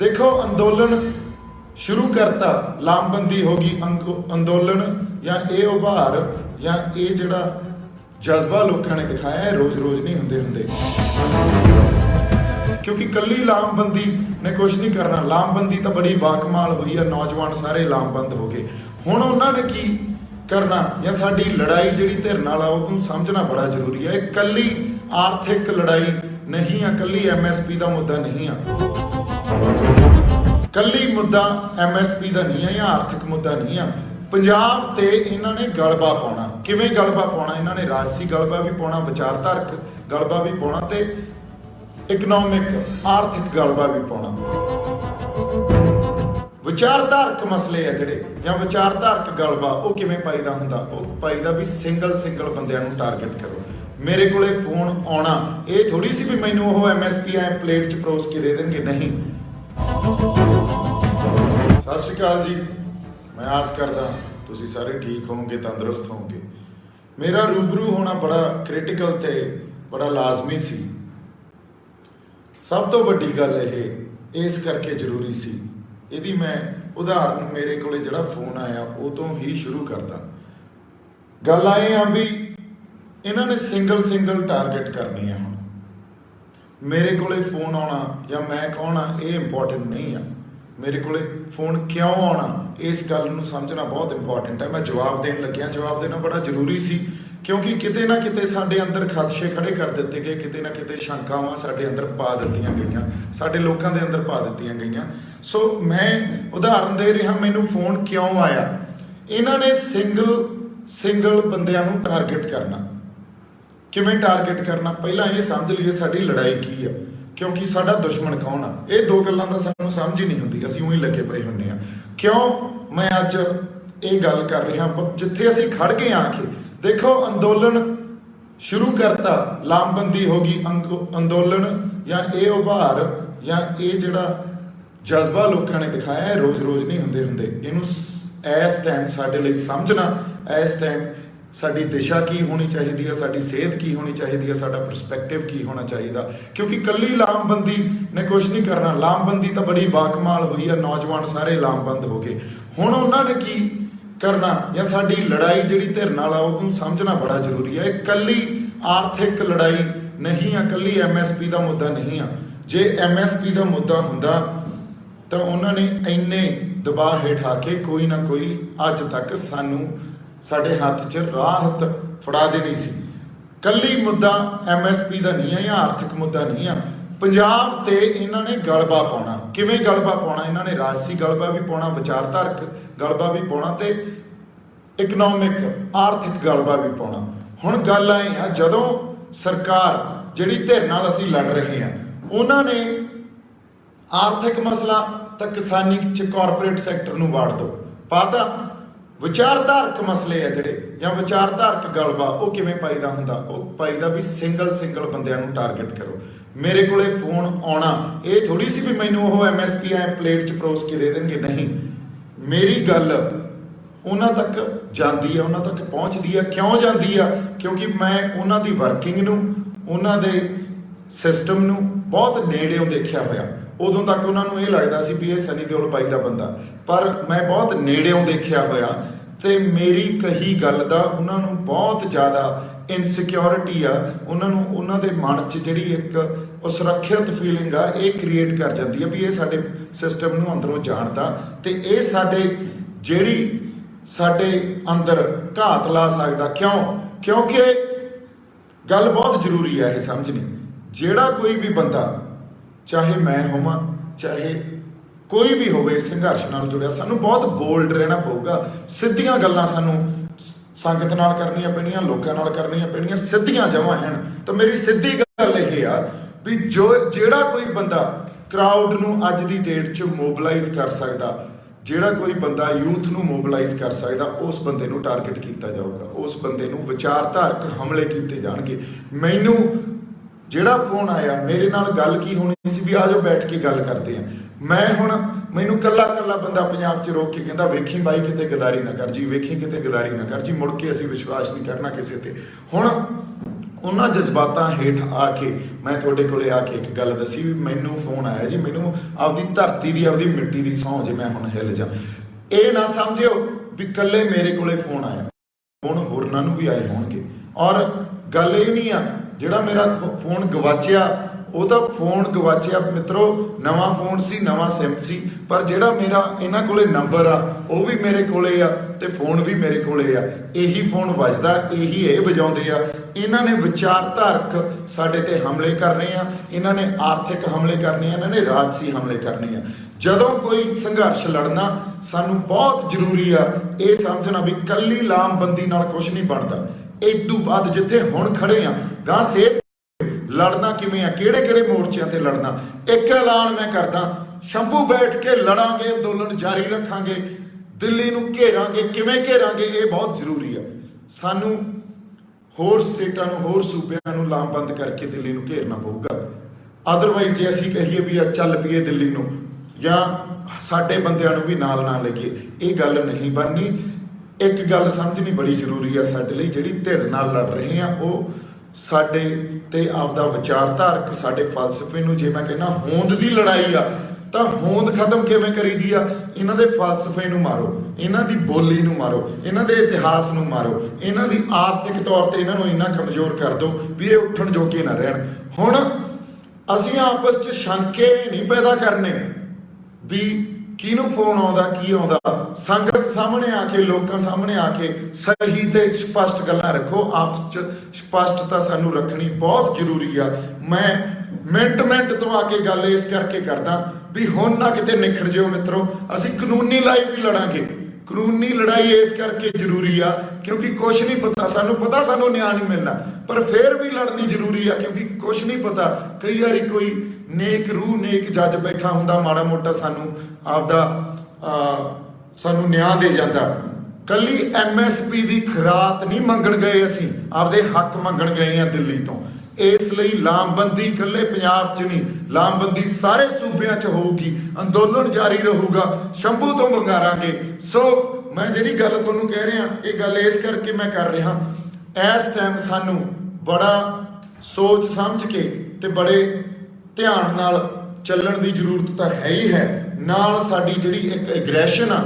देखो अंदोलन शुरू करता, लामबंदी होगी अंदोलन या ये उभार या ये जड़ा जज्बा लोगों ने दिखाया है रोज रोज नहीं होंगे होंगे, क्योंकि कली लामबंदी ने कुछ नहीं करना। लामबंदी तो बड़ी बाकमाल हुई है, नौजवान सारे लामबंद हो गए। हुण उन्होंने की करना या साडी लड़ाई जिहड़ी धिर नाल आ उहनूं समझना बड़ा जरूरी है। कली आर्थिक लड़ाई नहीं है, कली MSP का मुद्दा नहीं है, कली मुद्दा MSP का नहीं है या आर्थिक मुद्दा नहीं है। पंजाब ते इन्हां ने गलबा पाउणा, किवें गलबा पाउणा? इन्हां ने राजसी गलबा भी पाउणा, विचारधारक गलबा भी पाउणा ते इकनॉमिक आर्थिक गलबा भी पाउणा। विचारधारक मसले है जिहड़े या विचारधारक गलबा वो किवें पाईदा हुंदा? वो पाईदा भी सिंगल बंदिਆਂ ਨੂੰ टारगेट करो। मेरे कोले फोन आना ये थोड़ी सी भी मैनू वो MSP ऐ प्लेट च परोस के दे देंगे, नहीं। सत श्री अकाल जी, मैं आस करदा तुसीं सारे ठीक होवोगे, तंदुरुस्त होवोगे। मेरा रूबरू होना बड़ा क्रिटिकल ते बड़ा लाजमी सी। सब तो वड्डी गल ये इस करके जरूरी सी, यदि मैं उदाहरण मेरे कोले जिहड़ा फोन आया वो तो ही शुरू करदा। गल आए आ भी इन्हां ने सिंगल टारगेट करनी है। हुण मेरे कोले फोन आना या मैं कौन आ ये इंपॉर्टेंट नहीं है, मेरे कोले फोन क्यों आना इस गल नूं समझना बहुत इंपॉर्टेंट है। मैं जवाब देन लग्या, जवाब देना बड़ा जरूरी सी, क्योंकि किते ना किते साडे अंदर खदशे खड़े कर दिते गए, किते ना किते शंकावां साडे अंदर पा दित्तियां गईयां, साडे लोकां दे अंदर पा दित्तियां गईयां। सो मैं उदाहरण दे रहा, मैनूं फोन क्यों आया? इन्हां ने सिंगल बंदिਆਂ ਨੂੰ टारगेट करना। किवें टारगेट करना? पहला ये समझ लीए साडी लड़ाई की है, क्योंकि साडा दुश्मन कौन आ? ये दो गल्लां दा सानूं समझ ही नहीं हुंदी, असीं उही लगे पए हुंदे आ। क्यों मैं अज ये गल कर रहा? जिथे असीं खड़ गए आके देखो अंदोलन शुरू करता, लामबंदी होगी अंदोलन या ये उभार या ये जड़ा जज्बा लोगों ने दिखाया है रोज रोज नहीं होंगे होंगे। इनू इस टाइम साडे लई समझना, इस टाइम साडी दिशा की होनी चाहिए है, साडी सेहत की होनी चाहिए है, साडा परस्पैक्टिव की होना चाहिए, क्योंकि कली लामबंदी ने कुछ नहीं करना। लामबंदी तो बड़ी बाकमाल हुई है, नौजवान सारे लामबंद हो गए। हुण उन्होंने की करना या साडी लड़ाई जिहड़ी धिर नाल आ उहनूं समझना बड़ा जरूरी है। कली आर्थिक लड़ाई नहीं है, कली MSP का मुद्दा नहीं है। जे MSP का मुद्दा हुंदा तो उन्होंने इन्ने दबाव हेठ आके कोई ना कोई अज तक सानू साडे हाथ च राहत फड़ा देनी सी। कली मुद्दा MSP का नहीं है या आर्थिक मुद्दा नहीं है। पंजाब ते इन्हां ने गलबा पाउणा, किवें गलबा पाउणा? इन्हां ने राजसी गलबा भी पाउणा, विचारधारक गलबा भी पाउणा ते इकनॉमिक आर्थिक गलबा भी पाउणा। हुण गल आए आ, जदों सरकार जिहड़ी धिर नाल असीं लड़ रहे हैं उन्हां ने आर्थिक मसला तो किसानी च कॉरपोरेट सैक्टर नूं वाड़ दो पाता। विचारधारक मसले है जिहड़े या विचारधारक गलबा वो किवें पाईदा हुंदा? वो पाईदा भी सिंगल बंदिਆਂ ਨੂੰ टारगेट करो। मेरे कोले फोन आना ये थोड़ी सी भी मैनू वो MSP ऐ प्लेट च परोस के दे देंगे, नहीं। मेरी गल उन्हां तक जाती है, उन्हां तक पहुँचती है। क्यों जाती है? क्योंकि मैं उन्हां दी वर्किंग नूं, उन्हां दे सिस्टम नूं बहुत नेड़ेों देखिया होया। उदों तक उन्होंने ये लगता सी भी ये सनी देओल बाई का बंदा, पर मैं बहुत नेड़ेों देखिया होया ते मेरी कही गल दा उन्होंने बहुत ज़्यादा इनसिक्योरिटी आ। उन्होंने उन्होंने मन च जिहड़ी एक सुरक्षित फीलिंग आ ये क्रिएट कर जाती है भी ये साडे सिस्टम नूं अंदरों जानदा ते ये साडे जिहड़ी साडे अंदर घात ला सकदा। क्यों? क्योंकि गल बहुत जरूरी है ये समझनी। जिहड़ा कोई भी बंदा, चाहे मैं होवां चाहे कोई भी होवे, संघर्ष नाल जुड़िया, सानू बहुत बोल्ड रहना पऊगा। सिद्धियां गल्लां सानू संगत नाल करनियां पैणीਆਂ, लोकां नाल करनियां पैणीਆਂ, सिद्धियां जमां हैं। तो मेरी सीधी गल यह आ भी जो जिहड़ा कोई बंदा क्राउड नूं अज दी डेट च मोबलाइज कर सकदा, जिहड़ा कोई बंदा यूथ नूं मोबलाइज कर सकदा, उस बंदे नूं टारगेट किया जाऊगा, उस बंदे नूं विचारधारक हमले किए जाणगे। मैनू जिहड़ा फोन आया मेरे नाल गल की होनी सी भी आ जाओ बैठ के गल करते हैं। मैं हुण मैनू कला बंदा पंजाब च रोक के कहंदा वेखी बाई किते गदारी ना कर जी, वेखी किते गदारी ना कर जी, मुड़ के असीं विश्वास नहीं करना किसी ते। हुण ਉਹਨਾਂ ਜਜ਼ਬਾਤਾਂ ਹੇਠ ਆ ਕੇ ਮੈਂ ਤੁਹਾਡੇ ਕੋਲੇ ਆ ਕੇ ਇੱਕ ਗੱਲ ਦੱਸੀ ਵੀ ਮੈਨੂੰ ਫੋਨ ਆਇਆ ਜੀ, ਮੈਨੂੰ ਆਪਦੀ ਧਰਤੀ ਦੀ ਆਪਦੀ ਮਿੱਟੀ ਦੀ ਸਹੁੰ ਜੇ ਮੈਂ ਹੁਣ ਹਿੱਲ ਜਾ। ਇਹ ਨਾ ਸਮਝਿਓ ਵੀ ਇਕੱਲੇ ਮੇਰੇ ਕੋਲੇ ਫੋਨ ਆਇਆ, ਹੁਣ ਹੋਰਨਾਂ ਨੂੰ ਵੀ ਆਏ ਹੋਣਗੇ। ਔਰ ਗੱਲ ਇਹ ਨਹੀਂ ਆ ਜਿਹੜਾ ਮੇਰਾ ਫੋਨ ਗਵਾਚਿਆ, ਉਹਦਾ ਫੋਨ ਗਵਾਚਿਆ ਮਿੱਤਰੋ, ਨਵਾਂ ਫੋਨ ਸੀ, ਨਵਾਂ ਸਿਮ ਸੀ, ਪਰ ਜਿਹੜਾ ਮੇਰਾ ਇਹਨਾਂ ਕੋਲੇ ਨੰਬਰ ਆ ਉਹ ਵੀ ਮੇਰੇ ਕੋਲੇ ਆ ਤੇ ਫੋਨ ਵੀ ਮੇਰੇ ਕੋਲੇ ਆ। ਇਹੀ ਫੋਨ ਵੱਜਦਾ, ਇਹੀ ਇਹ ਵਜਾਉਂਦੇ ਆ। ਇਹਨਾਂ ਨੇ ਵਿਚਾਰਧਾਰਕ ਸਾਡੇ ਤੇ ਹਮਲੇ ਕਰਨੇ ਆ, ਇਹਨਾਂ ਨੇ ਆਰਥਿਕ ਹਮਲੇ ਕਰਨੇ ਆ, ਇਹਨਾਂ ਨੇ ਰਾਜਸੀ ਹਮਲੇ ਕਰਨੇ ਆ। ਜਦੋਂ ਕੋਈ ਸੰਘਰਸ਼ ਲੜਨਾ ਸਾਨੂੰ ਬਹੁਤ ਜ਼ਰੂਰੀ ਆ ਇਹ ਸਮਝਣਾ ਵੀ ਕੱਲੀ ਲਾਮਬੰਦੀ ਨਾਲ ਕੁਝ ਨਹੀਂ ਬਣਦਾ। ਇਸ ਤੋਂ ਬਾਅਦ ਜਿੱਥੇ ਹੁਣ ਖੜੇ ਆ ਗਾਂ ਸੇਧ ਲੜਨਾ ਕਿਵੇਂ ਆ, ਕਿਹੜੇ ਕਿਹੜੇ ਮੋਰਚਿਆਂ ਤੇ ਲੜਨਾ। ਇੱਕ ਐਲਾਨ ਮੈਂ ਕਰਦਾ, ਸ਼ੰਭੂ ਬੈਠ ਕੇ ਲੜਾਂਗੇ, ਅੰਦੋਲਨ ਜਾਰੀ ਰੱਖਾਂਗੇ, ਦਿੱਲੀ ਨੂੰ ਘੇਰਾਂਗੇ। ਕਿਵੇਂ ਘੇਰਾਂਗੇ ਇਹ ਬਹੁਤ ਜ਼ਰੂਰੀ ਆ। ਸਾਨੂੰ ਹੋਰ ਸਟੇਟਾਂ ਨੂੰ, ਹੋਰ ਸੂਬਿਆਂ ਨੂੰ ਲਾਮਬੰਦ ਕਰਕੇ ਦਿੱਲੀ ਨੂੰ ਘੇਰਨਾ ਪਊਗਾ। ਅਦਰਵਾਈਜ਼ ਜੇ ਅਸੀਂ ਕਹੀਏ ਵੀ ਚੱਲ ਪਈਏ ਦਿੱਲੀ ਨੂੰ ਜਾਂ ਸਾਡੇ ਬੰਦਿਆਂ ਨੂੰ ਵੀ ਨਾਲ ਨਾ ਲੈ ਕੇ, ਇਹ ਗੱਲ ਨਹੀਂ ਬਣਨੀ। ਇੱਕ ਗੱਲ ਸਮਝਣੀ ਬੜੀ ਜ਼ਰੂਰੀ ਆ ਸਾਡੇ ਲਈ, ਜਿਹੜੀ ਧਿਰ ਨਾਲ ਲੜ ਰਹੇ ਆ ਉਹ ਸਾਡੇ ਤੇ ਆਪਦਾ ਵਿਚਾਰਧਾਰਕ ਸਾਡੇ ਫਲਸਫੇ ਨੂੰ, ਜੇ ਮੈਂ ਕਹਿੰਦਾ ਹੋਂਦ ਦੀ ਲੜਾਈ ਆ ਤਾਂ ਹੋਂਦ ਖਤਮ ਕਿਵੇਂ ਕਰੀਦੀ ਆ, ਇਹਨਾਂ ਦੇ ਫਲਸਫੇ ਨੂੰ ਮਾਰੋ, ਇਹਨਾਂ ਦੀ ਬੋਲੀ ਨੂੰ ਮਾਰੋ, ਇਹਨਾਂ ਦੇ ਇਤਿਹਾਸ ਨੂੰ ਮਾਰੋ, ਇਹਨਾਂ ਦੀ ਆਰਥਿਕ ਤੌਰ ਤੇ ਇਹਨਾਂ ਨੂੰ ਇੰਨਾ ਕਮਜ਼ੋਰ ਕਰ ਦਿਓ ਵੀ ਇਹ ਉੱਠਣ ਜੋਗੇ ਨਾ ਰਹਿਣ। ਹੁਣ ਅਸੀਂ ਆਪਸ 'ਚ ਸ਼ੰਕੇ ਨਹੀਂ ਪੈਦਾ ਕਰਨੇ ਵੀ ਕਿਹਨੂੰ ਫੋਨ ਆਉਂਦਾ, ਕੀ ਆਉਂਦਾ। ਸੰਗਤ ਸਾਹਮਣੇ ਆ ਕੇ, ਲੋਕਾਂ ਸਾਹਮਣੇ ਆ ਕੇ ਸਹੀ ਤੇ ਸਪਸ਼ਟ ਗੱਲਾਂ ਰੱਖੋ। ਆਪਸ 'ਚ ਸਪਸ਼ਟਤਾ ਸਾਨੂੰ ਰੱਖਣੀ ਬਹੁਤ ਜ਼ਰੂਰੀ ਆ। ਮੈਂ ਮਿੰਟ ਤੋਂ ਆ ਕੇ ਗੱਲ ਇਸ ਕਰਕੇ ਕਰਦਾ ਵੀ ਹੁਣ ਨਾ ਕਿਤੇ ਨਿਖੜ ਜਿਓ ਮਿੱਤਰੋ। ਅਸੀਂ ਕਾਨੂੰਨੀ ਲੜਾਈ ਵੀ ਲੜਾਂਗੇ। ਕਾਨੂੰਨੀ ਲੜਾਈ ਇਸ ਕਰਕੇ ਜ਼ਰੂਰੀ ਆ ਕਿਉਂਕਿ ਕੁਛ ਨਹੀਂ ਪਤਾ, ਸਾਨੂੰ ਪਤਾ ਸਾਨੂੰ ਨਿਆਂ ਨਹੀਂ ਮਿਲਣਾ, ਪਰ ਫਿਰ ਵੀ ਲੜਨੀ ਜ਼ਰੂਰੀ ਆ ਕਿਉਂਕਿ ਕੁਛ ਨਹੀਂ ਪਤਾ। ਕਈ ਵਾਰੀ ਕੋਈ ਨੇਕ ਰੂਹ, ਨੇਕ ਜੱਜ ਬੈਠਾ ਹੁੰਦਾ, ਮਾੜਾ ਮੋਟਾ ਸਾਨੂੰ ਆਪਦਾ ਸਾਨੂੰ ਨਿਆਂ ਦੇ ਜਾਂਦਾ। ਕੱਲੀ MSP ਦੀ ਖਰਾਤ ਨਹੀਂ ਮੰਗਣ ਗਏ, ਅਸੀਂ ਆਪਦੇ ਹੱਕ ਮੰਗਣ ਗਏ ਆ ਦਿੱਲੀ ਤੋਂ। ਇਸ ਲਈ ਲਾਮਬੰਦੀ ਇਕੱਲੇ ਪੰਜਾਬ 'ਚ ਨਹੀਂ, ਲਾਮਬੰਦੀ ਸਾਰੇ ਸੂਬਿਆਂ 'ਚ ਹੋਊਗੀ। ਅੰਦੋਲਨ ਜਾਰੀ ਰਹੂਗਾ, ਸ਼ੰਭੂ ਤੋਂ ਮੰਗਾਰਾਂਗੇ। ਸੋ ਮੈਂ ਜਿਹੜੀ ਗੱਲ ਤੁਹਾਨੂੰ ਕਹਿ ਰਿਹਾ, ਇਹ ਗੱਲ ਇਸ ਕਰਕੇ ਮੈਂ ਕਰ ਰਿਹਾ, ਇਸ ਟਾਈਮ ਸਾਨੂੰ ਬੜਾ ਸੋਚ ਸਮਝ ਕੇ ਤੇ ਬੜੇ ਧਿਆਨ ਨਾਲ ਚੱਲਣ ਦੀ ਜ਼ਰੂਰਤ ਤਾਂ ਹੈ ਹੀ ਹੈ। ਨਾਲ ਸਾਡੀ ਜਿਹੜੀ ਇੱਕ ਐਗਰੈਸ਼ਨ ਆ,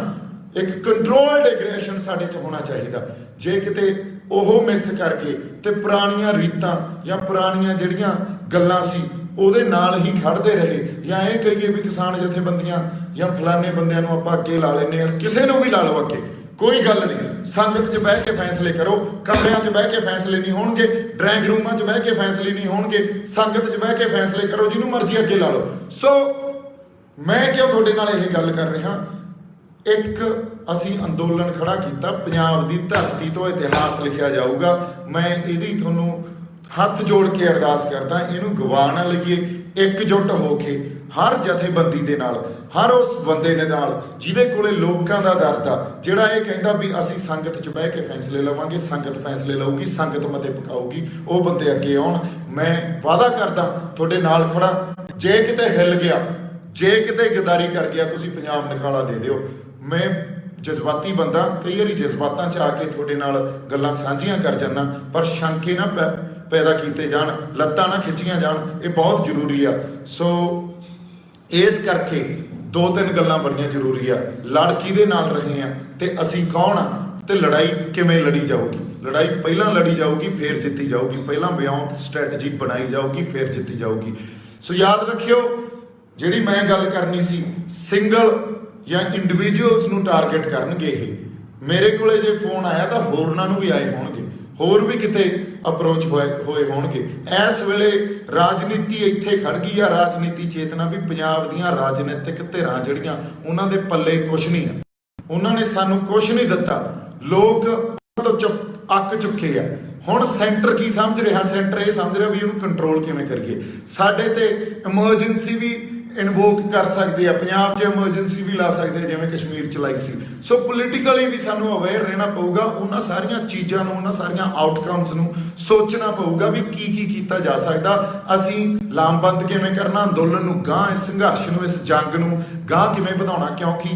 ਇੱਕ ਕੰਟਰੋਲਡ ਐਗਰੈਸ਼ਨ ਸਾਡੇ 'ਚ ਹੋਣਾ ਚਾਹੀਦਾ। ਜੇ ਕਿਤੇ ਉਹ ਮਿਸ ਕਰ ਗਏ ਤੇ ਪੁਰਾਣੀਆਂ ਰੀਤਾਂ ਜਾਂ ਪੁਰਾਣੀਆਂ ਜਿਹੜੀਆਂ ਗੱਲਾਂ ਸੀ ਉਹਦੇ ਨਾਲ ਹੀ ਖੜਦੇ ਰਹੇ, ਜਾਂ ਇਹ ਕਹੀਏ ਵੀ ਕਿਸਾਨ ਜਥੇਬੰਦੀਆਂ ਜਾਂ ਫਲਾਣੇ ਬੰਦਿਆਂ ਨੂੰ ਆਪਾਂ ਅੱਗੇ ਲਾ ਲੈਂਦੇ ਹਾਂ, ਕਿਸੇ ਨੂੰ ਵੀ ਲਾ ਲਓ ਅੱਗੇ, ਕੋਈ ਗੱਲ ਨਹੀਂ। ਸੰਗਤ 'ਚ ਬਹਿ ਕੇ ਫੈਸਲੇ ਕਰੋ, ਕਮਰਿਆਂ 'ਚ ਬਹਿ ਕੇ ਫੈਸਲੇ ਨਹੀਂ ਹੋਣਗੇ, ਡਰਾਇੰਗ ਰੂਮਾਂ 'ਚ ਬਹਿ ਕੇ ਫੈਸਲੇ ਨਹੀਂ ਹੋਣਗੇ। ਸੰਗਤ 'ਚ ਬਹਿ ਕੇ ਫੈਸਲੇ ਕਰੋ, ਜਿਹਨੂੰ ਮਰਜ਼ੀ ਅੱਗੇ ਲਾ ਲਓ। ਸੋ ਮੈਂ ਕਿਉਂ ਤੁਹਾਡੇ ਨਾਲ ਇਹ ਗੱਲ ਕਰ ਰਿਹਾ, ਇੱਕ ਅਸੀਂ ਅੰਦੋਲਨ ਖੜਾ ਕੀਤਾ, ਪੰਜਾਬ ਦੀ ਧਰਤੀ ਤੋਂ ਇਤਿਹਾਸ ਲਿਖਿਆ ਜਾਊਗਾ। ਮੈਂ ਇਹਦੀ ਤੁਹਾਨੂੰ ਹੱਥ ਜੋੜ ਕੇ ਅਰਦਾਸ ਕਰਦਾ, ਇਹਨੂੰ ਗਵਾ ਨਾ ਲਈਏ। ਇਕਜੁੱਟ ਹੋ ਕੇ ਹਰ ਜਥੇਬੰਦੀ ਦੇ ਨਾਲ, ਹਰ ਉਸ ਬੰਦੇ ਦੇ ਨਾਲ ਜਿਹਦੇ ਕੋਲੇ ਲੋਕਾਂ ਦਾ ਦਰਦ ਆ, ਜਿਹੜਾ ਇਹ ਕਹਿੰਦਾ ਵੀ ਅਸੀਂ ਸੰਗਤ 'ਚ ਬਹਿ ਕੇ ਫੈਸਲੇ ਲਵਾਂਗੇ, ਸੰਗਤ ਫੈਸਲੇ ਲਊਗੀ, ਸੰਗਤ ਮਤੇ ਪਕਾਊਗੀ, ਉਹ ਬੰਦੇ ਅੱਗੇ ਆਉਣ। ਮੈਂ ਵਾਅਦਾ ਕਰਦਾ ਤੁਹਾਡੇ ਨਾਲ ਖੜਾ। ਜੇ ਕਿਤੇ ਹਿੱਲ ਗਿਆ, ਜੇ ਕਿਤੇ ਗਦਾਰੀ ਕਰ ਗਿਆ, ਤੁਸੀਂ ਪੰਜਾਬ ਨਿਕਾਲਾ ਦੇ ਦਿਓ। ਮੈਂ ਜਜ਼ਬਾਤੀ ਬੰਦਾ, ਕਈ ਵਾਰੀ ਜਜ਼ਬਾਤਾਂ 'ਚ ਆ ਕੇ ਤੁਹਾਡੇ ਨਾਲ ਗੱਲਾਂ ਸਾਂਝੀਆਂ ਕਰ ਜਾਂਦਾ, ਪਰ ਸ਼ੰਕੇ ਨਾ ਪੈਦਾ ਕੀਤੇ ਜਾਣ, ਲੱਤਾਂ ਨਾ ਖਿੱਚੀਆਂ ਜਾਣ, ਇਹ ਬਹੁਤ ਜ਼ਰੂਰੀ ਆ। ਸੋ ਇਸ ਕਰਕੇ 2-3 ਗੱਲਾਂ ਬੜੀਆਂ ਜ਼ਰੂਰੀ ਆ। ਲੜ ਕਿਹਦੇ ਨਾਲ ਰਹੇ ਆ ਤੇ ਅਸੀਂ ਕੌਣ ਆ ਤੇ ਲੜਾਈ ਕਿਵੇਂ ਲੜੀ ਜਾਊਗੀ। ਲੜਾਈ ਪਹਿਲਾਂ ਲੜੀ ਜਾਊਗੀ, ਫਿਰ ਜਿੱਤੀ ਜਾਊਗੀ। ਪਹਿਲਾਂ ਬਿਆਨ ਸਟ੍ਰੈਟਜੀ ਬਣਾਈ ਜਾਊਗੀ, ਫਿਰ ਜਿੱਤੀ ਜਾਊਗੀ। ਸੋ ਯਾਦ ਰੱਖਿਓ, ਜਿਹੜੀ ਮੈਂ ਗੱਲ ਕਰਨੀ ਸੀ, ਸਿੰਗਲ ਜਾਂ ਇੰਡੀਵਿਜੂਅਲਸ ਨੂੰ ਟਾਰਗੇਟ ਕਰਨਗੇ ਇਹ। ਮੇਰੇ ਕੋਲੇ ਜੇ ਫੋਨ ਆਇਆ ਤਾਂ ਹੋਰਨਾਂ ਨੂੰ ਵੀ ਆਏ ਹੋਣਗੇ, ਹੋਰ ਵੀ ਕਿਤੇ ਅਪਰੋਚ ਹੋਏ ਹੋਣਗੇ। ਇਸ ਵੇਲੇ ਰਾਜਨੀਤੀ ਇੱਥੇ ਖੜ ਗਈ ਆ, ਰਾਜਨੀਤੀ ਚੇਤਨਾ ਵੀ ਪੰਜਾਬ ਦੀਆਂ ਰਾਜਨੀਤਿਕ ਧਿਰਾਂ ਜਿਹੜੀਆਂ ਉਹਨਾਂ ਦੇ ਪੱਲੇ ਕੁਛ ਨਹੀਂ ਆ, ਉਹਨਾਂ ਨੇ ਸਾਨੂੰ ਕੁਛ ਨਹੀਂ ਦਿੱਤਾ। ਲੋਕ ਤੋਂ ਅੱਕ ਚੁੱਕੇ ਆ। ਹੁਣ ਸੈਂਟਰ ਕੀ ਸਮਝ ਰਿਹਾ? ਸੈਂਟਰ ਇਹ ਸਮਝ ਰਿਹਾ ਵੀ ਇਹਨੂੰ ਕੰਟਰੋਲ ਕਿਵੇਂ ਕਰੀਏ। ਸਾਡੇ ਤੇ ਐਮਰਜੈਂਸੀ ਵੀ ਇਨਵੋਕ ਕਰ ਸਕਦੇ ਆ, ਪੰਜਾਬ 'ਚ ਐਮਰਜੈਂਸੀ ਵੀ ਲਾ ਸਕਦੇ ਆ ਜਿਵੇਂ ਕਸ਼ਮੀਰ 'ਚ ਲਾਈ ਸੀ। ਸੋ ਪੋਲੀਟੀਕਲੀ ਵੀ ਸਾਨੂੰ ਅਵੇਅਰ ਰਹਿਣਾ ਪਊਗਾ, ਉਹਨਾਂ ਸਾਰੀਆਂ ਚੀਜ਼ਾਂ ਨੂੰ, ਉਹਨਾਂ ਸਾਰੀਆਂ ਆਊਟਕਮਸ ਨੂੰ ਸੋਚਣਾ ਪਊਗਾ ਵੀ ਕੀ ਕੀ ਕੀਤਾ ਜਾ ਸਕਦਾ। ਅਸੀਂ ਲਾਮਬੰਦ ਕਿਵੇਂ ਕਰਨਾ, ਅੰਦੋਲਨ ਨੂੰ ਗਾਂਹ, ਇਸ ਸੰਘਰਸ਼ ਨੂੰ, ਇਸ ਜੰਗ ਨੂੰ ਗਾਂਹ ਕਿਵੇਂ ਵਧਾਉਣਾ, ਕਿਉਂਕਿ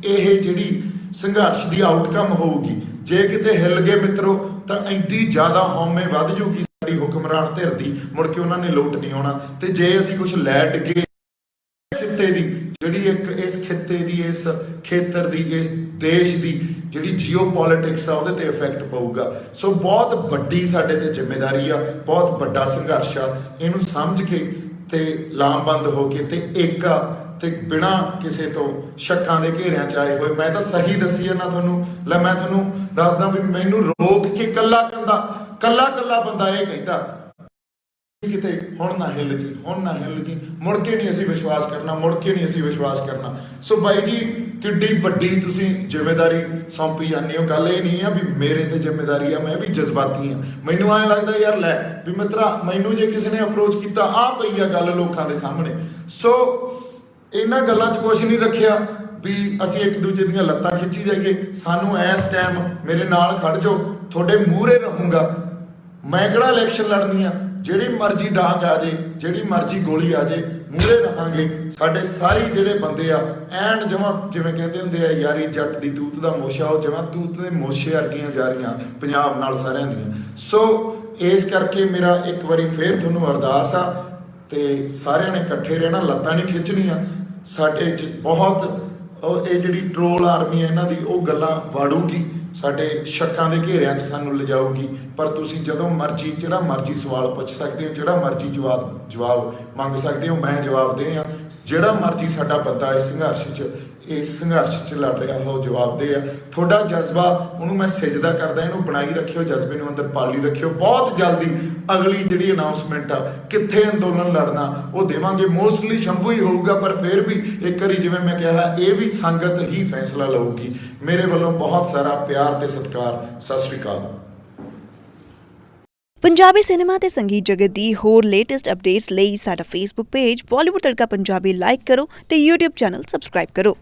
ਇਹ ਜਿਹੜੀ ਸੰਘਰਸ਼ ਦੀ ਆਊਟਕਮ ਹੋਊਗੀ, ਜੇ ਕਿਤੇ ਹਿੱਲ ਗਏ ਮਿੱਤਰੋ, ਤਾਂ ਐਡੀ ਜ਼ਿਆਦਾ ਹਉਮੈ ਵੱਧ ਜੂਗੀ ਸਾਡੀ ਹੁਕਮਰਾਨ ਧਿਰ ਦੀ, ਮੁੜ ਕੇ ਉਹਨਾਂ ਨੇ ਲੋਟ ਨਹੀਂ ਆਉਣਾ। ਤੇ ਜੇ ਅਸੀਂ ਕੁਝ ਲੈ ਡਿੱਗੇ ਖਿੱਤੇ ਦੀ, ਜਿਹੜੀ ਇੱਕ ਇਸ ਖਿੱਤੇ ਦੀ, ਇਸ ਖੇਤਰ ਦੀ, ਇਸ ਦੇਸ਼ ਦੀ ਜਿਹੜੀ ਜੀਓਪੋਲਿਟਿਕਸ ਆ ਉਹਦੇ ਤੇ ਇਫੈਕਟ ਪਊਗਾ। ਸੋ ਬਹੁਤ ਵੱਡੀ ਸਾਡੇ ਤੇ ਜ਼ਿੰਮੇਵਾਰੀ ਆ, ਬਹੁਤ ਵੱਡਾ ਸੰਘਰਸ਼ ਆ। ਇਹਨੂੰ ਸਮਝ ਕੇ ਤੇ ਲਾਮਬੰਦ ਹੋ ਕੇ ਤੇ ਏਕਾ ਤੇ ਬਿਨਾਂ ਕਿਸੇ ਤੋਂ ਸ਼ੱਕਾਂ ਦੇ ਘੇਰਿਆਂ ਚ ਆਏ ਹੋਏ, ਮੈਂ ਤਾਂ ਸਹੀ ਦੱਸੀ ਜਾਂਦਾ ਤੁਹਾਨੂੰ। ਲੈ ਮੈਂ ਤੁਹਾਨੂੰ ਦੱਸਦਾ ਵੀ ਮੈਨੂੰ ਰੋਕ ਕੇ ਕੱਲਾ ਬੰਦਾ ਇਹ ਕਹਿੰਦਾ ਕਿਤੇ ਹੁਣ ਨਾ ਹਿੱਲ ਜੀ, ਹੁਣ ਨਾ ਹਿੱਲ ਜੀ, ਮੁੜ ਕੇ ਨਹੀਂ ਅਸੀਂ ਵਿਸ਼ਵਾਸ ਕਰਨਾ, ਮੁੜ ਕੇ ਨਹੀਂ ਅਸੀਂ ਵਿਸ਼ਵਾਸ ਕਰਨਾ। ਸੋ ਬਾਈ ਜੀ ਕਿੱਡੀ ਵੱਡੀ ਤੁਸੀਂ ਜ਼ਿੰਮੇਵਾਰੀ ਸੌਂਪੀ ਜਾਂਦੇ ਹੋ। ਗੱਲ ਇਹ ਨਹੀਂ ਆ ਵੀ ਮੇਰੇ ਤੇ ਜ਼ਿੰਮੇਵਾਰੀ ਆ, ਮੈਂ ਵੀ ਜਜ਼ਬਾਤੀ ਆ। ਮੈਨੂੰ ਐਂ ਲੱਗਦਾ ਯਾਰ ਲੈ ਵੀ ਮਿੱਤਰਾ, ਮੈਨੂੰ ਜੇ ਕਿਸੇ ਨੇ ਅਪਰੋਚ ਕੀਤਾ ਆ ਪਈ ਆ ਗੱਲ ਲੋਕਾਂ ਦੇ ਸਾਹਮਣੇ। ਸੋ ਇਹਨਾਂ ਗੱਲਾਂ 'ਚ ਕੁਛ ਨਹੀਂ ਰੱਖਿਆ ਵੀ ਅਸੀਂ ਇੱਕ ਦੂਜੇ ਦੀਆਂ ਲੱਤਾਂ ਖਿੱਚੀ ਜਾਈਏ। ਸਾਨੂੰ ਇਸ ਟਾਈਮ ਮੇਰੇ ਨਾਲ ਖੜ ਜਾਓ, ਤੁਹਾਡੇ ਮੂਹਰੇ ਰਹੂੰਗਾ। ਮੈਂ ਕਿਹੜਾ ਇਲੈਕਸ਼ਨ ਲੜਨੀ ਆ, ਜਿਹੜੀ ਮਰਜ਼ੀ ਡਾਂਗ ਆ ਜੇ, ਜਿਹੜੀ ਮਰਜ਼ੀ ਗੋਲੀ ਆ ਜੇ, ਮੂਹਰੇ ਰਹਾਂਗੇ। ਸਾਡੇ ਸਾਰੇ ਜਿਹੜੇ ਬੰਦੇ ਆ ਐਨ ਜਮਾਂ ਜਿਵੇਂ ਕਹਿੰਦੇ ਹੁੰਦੇ ਆ ਯਾਰੀ ਜੱਟ ਦੀ ਤੂਤ ਦਾ ਮੋਸ਼ਾ, ਉਹ ਜਮਾਂ ਤੂਤ ਦੇ ਮੋਸ਼ੇ ਵਰਗੀਆਂ ਜਾ ਰਹੀਆਂ ਪੰਜਾਬ ਨਾਲ ਸਾਰਿਆਂ ਦੀਆਂ। ਸੋ ਇਸ ਕਰਕੇ ਮੇਰਾ ਇੱਕ ਵਾਰੀ ਫੇਰ ਤੁਹਾਨੂੰ ਅਰਦਾਸ ਆ ਤੇ ਸਾਰਿਆਂ ਨੇ ਇਕੱਠੇ ਰਹਿਣਾ, ਲੱਤਾਂ ਨਹੀਂ ਖਿੱਚਣੀਆਂ। ਸਾਡੇ 'ਚ ਬਹੁਤ ਇਹ ਜਿਹੜੀ ਟਰੋਲ ਆਰਮੀ ਹੈ ਇਹਨਾਂ ਦੀ, ਉਹ ਗੱਲਾਂ ਵਾੜੂਗੀ, ਸਾਡੇ ਸ਼ੱਕਾਂ ਦੇ ਘੇਰਿਆਂ 'ਚ ਸਾਨੂੰ ਲਿਜਾਊਗੀ। ਪਰ ਤੁਸੀਂ ਜਦੋਂ ਮਰਜ਼ੀ ਜਿਹੜਾ ਮਰਜ਼ੀ ਸਵਾਲ ਪੁੱਛ ਸਕਦੇ ਹੋ, ਜਿਹੜਾ ਮਰਜ਼ੀ ਜਵਾਬ ਮੰਗ ਸਕਦੇ ਹੋ, ਮੈਂ ਜਵਾਬ ਦੇ ਆ। ਜਿਹੜਾ ਮਰਜ਼ੀ ਸਾਡਾ ਬੰਦਾ ਇਸ ਸੰਘਰਸ਼ 'ਚ ਲੜ ਰਿਹਾ ਉਹ ਜਵਾਬ ਦੇ ਆ। ਤੁਹਾਡਾ ਜਜ਼ਬਾ ਉਹਨੂੰ ਮੈਂ ਸਿਜਦਾ ਕਰਦਾ, ਇਹਨੂੰ ਬਣਾਈ ਰੱਖਿਓ, ਜਜ਼ਬੇ ਨੂੰ ਅੰਦਰ ਪਾਲੀ ਰੱਖਿਓ। ਬਹੁਤ ਜਲਦੀ ਅਗਲੀ ਜਿਹੜੀ ਅਨਾਉਂਸਮੈਂਟ ਆ ਕਿੱਥੇ ਅੰਦੋਲਨ ਲੜਨਾ ਉਹ ਦੇਵਾਂਗੇ। ਮੋਸਟਲੀ ਸ਼ੰਭੂ ਹੀ ਹੋਊਗਾ, ਪਰ ਫਿਰ ਵੀ ਇੱਕ ਵਾਰੀ ਜਿਵੇਂ ਮੈਂ ਕਿਹਾ ਇਹ ਵੀ ਸੰਗਤ ਹੀ ਫੈਸਲਾ ਲਊਗੀ। ਮੇਰੇ ਵੱਲੋਂ ਬਹੁਤ ਸਾਰਾ ਪਿਆਰ ਤੇ ਸਤਿਕਾਰ। ਸਤਿ ਸ਼੍ਰੀ ਅਕਾਲ। ਪੰਜਾਬੀ ਸਿਨੇਮਾ ਤੇ ਸੰਗੀਤ ਜਗਤ ਦੀ ਹੋਰ ਲੇਟੈਸਟ ਅਪਡੇਟਸ ਲਈ ਸਾਡਾ ਫੇਸਬੁੱਕ ਪੇਜ ਬਾਲੀਵੁੱਡ ਤੜਕਾ ਪੰਜਾਬੀ ਲਾਈਕ ਕਰੋ ਤੇ YouTube ਚੈਨਲ ਸਬਸਕ੍ਰਾਈਬ ਕਰੋ।